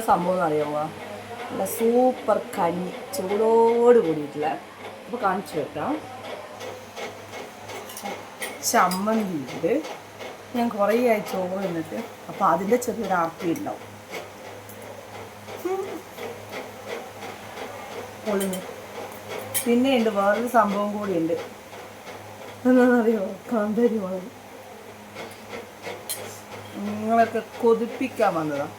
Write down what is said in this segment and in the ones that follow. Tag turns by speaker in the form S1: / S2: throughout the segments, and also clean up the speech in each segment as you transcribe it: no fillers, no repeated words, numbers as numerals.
S1: സംഭവം എന്ന് അറിയാമോ? നല്ല സൂപ്പർ കഞ്ഞി ചൂടോട് കൂടിയിട്ടില്ല. അപ്പോൾ കാണിച്ചു വെക്കാം. ചമ്മന്തി ഉണ്ട്. ഞാൻ കുറേ ആയി ചോറ് എന്നിട്ട്, അപ്പോൾ അതിൻ്റെ ചെറിയൊരു ആർത്തി ഉണ്ടാവും. പൊളിഞ്ഞ് പിന്നെ ഉണ്ട് വേറൊരു സംഭവം കൂടിയുണ്ട്. എന്താണെന്നറിയോ? കാന്താരി മുളക്. നിങ്ങളൊക്കെ കൊതിപ്പിക്കാൻ വന്നതാണ്.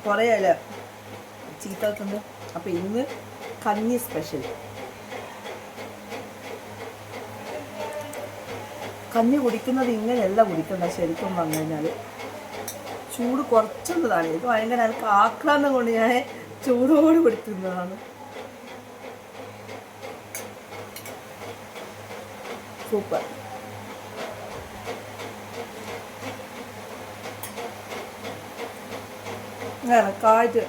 S1: കുറേ അല്ല ചീത്തട്ടുണ്ട്. അപ്പോൾ ഇന്ന് കഞ്ഞി സ്പെഷ്യൽ. കഞ്ഞി കുടിക്കുന്നത് ഇങ്ങനെയല്ല കുടിക്കണ്ട. ശരിക്കും പറഞ്ഞു കഴിഞ്ഞാൽ ചൂട് കുറച്ചുള്ളതാണ്. ഇത് ഭയങ്കര എനിക്ക് ആക്രാന്തം കൊണ്ട് ഞാൻ ചൂടോട് കുടിക്കുന്നതാണ്. സൂപ്പർ. എനക്കായിട്ട്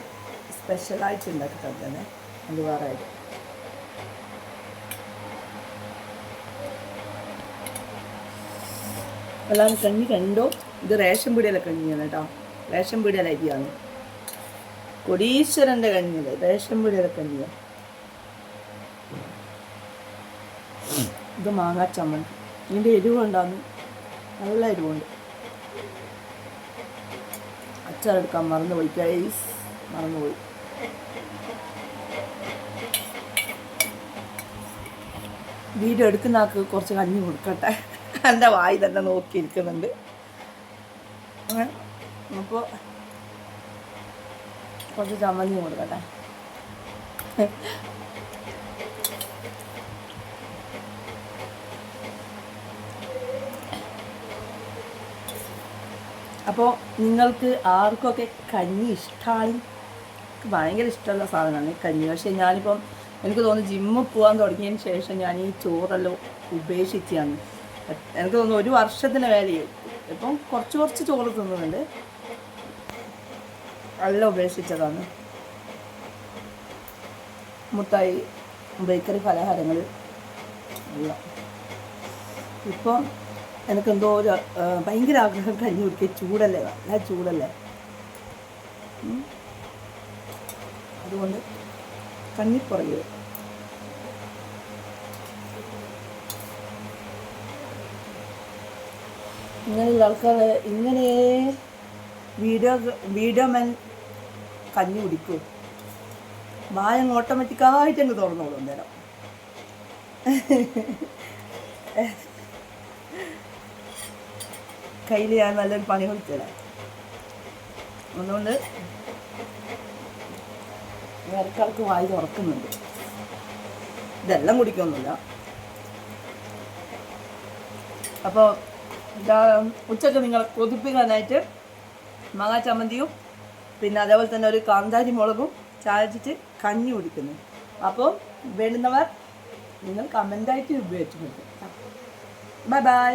S1: സ്പെഷ്യലായിട്ട് ഉണ്ടാക്കി തന്നെ അത് വേറെ ആയിട്ട്. എല്ലാവരും കഞ്ഞി കണ്ടോ? ഇത് റേഷൻ പീടികയിലെ കഞ്ഞിയാണ് കേട്ടോ. റേഷൻ പീടികയിലെ അരിയാണ്. കൊടീശ്വരൻ്റെ കഞ്ഞിയല്ലേ, റേഷൻ പീടികയിലെ കഞ്ഞിയാണ്. ഇത് മാങ്ങാ ചമ്മന്തി. ഇതിൻ്റെ എരിവുണ്ടാകുന്നു, നല്ല എരിവുണ്ട്. അച്ചാറെടുക്കാൻ മറന്നുപോയി ഗൈസ്, മറന്നുപോയി. വീഡിയോ എടുക്കുന്ന ആൾക്ക് കുറച്ച് കഞ്ഞി കൊടുക്കട്ടെ. എൻ്റെ വായി തന്നെ നോക്കിയിരിക്കുന്നുണ്ട്. അപ്പോൾ കുറച്ച് ചമ്മന്തി കൊടുക്കട്ടെ. അപ്പോൾ നിങ്ങൾക്ക് ആർക്കൊക്കെ കഞ്ഞി ഇഷ്ടമാണ്? ഭയങ്കര ഇഷ്ടമുള്ള സാധനമാണ് കഞ്ഞി. പക്ഷേ ഞാനിപ്പം എനിക്ക് തോന്നുന്നു ജിമ്മിൽ പോകാൻ തുടങ്ങിയതിന് ശേഷം ഞാൻ ഈ ചോറെല്ലാം ഉപേക്ഷിച്ചാണ്. എനിക്ക് തോന്നുന്നു 1 വർഷത്തിന് മേലെയും ഇപ്പം കുറച്ച് ചോറ് തിന്നുന്നുണ്ട്. എല്ലാം ഉപേക്ഷിച്ചതാണ്. മുട്ടായി, ബേക്കറി പലഹാരങ്ങൾ എല്ലാം. ഇപ്പോൾ എനിക്കെന്തോ ഒരു ഭയങ്കര ആഗ്രഹം കഞ്ഞി കുടിക്കുക. ചൂടല്ലേ, നല്ല ചൂടല്ലേ. അതുകൊണ്ട് കഞ്ഞിപ്പുറകെ ഇങ്ങനെയുള്ള ആൾക്കാർ ഇങ്ങനെ വീഡിയോ മാൻ കഞ്ഞി കുടിക്കൂ. വായങ്ങ് ഓട്ടോമാറ്റിക്കായിട്ട് അങ്ങ് തുറന്നോളൂ. അന്നേരം കയ്യിൽ ഞാൻ നല്ലൊരു പണി കൊടുത്തല്ല. അതുകൊണ്ട് വേറെക്കാർക്ക് വായി തുറക്കുന്നുണ്ട്. ഇതെല്ലാം കുടിക്കൊന്നുമില്ല. അപ്പോൾ ഉച്ചക്ക് നിങ്ങളെ കൊതിപ്പിക്കാനായിട്ട് മാങ്ങാ ചമ്മന്തിയും പിന്നെ അതേപോലെ തന്നെ ഒരു കാന്താരി മുളകും ചായച്ചിട്ട് കഞ്ഞി കുടിക്കുന്നു. അപ്പോൾ വേണ്ടുന്നവർ നിങ്ങൾ കമൻ്റായിട്ട് ഉപയോഗിച്ചു. Bye bye.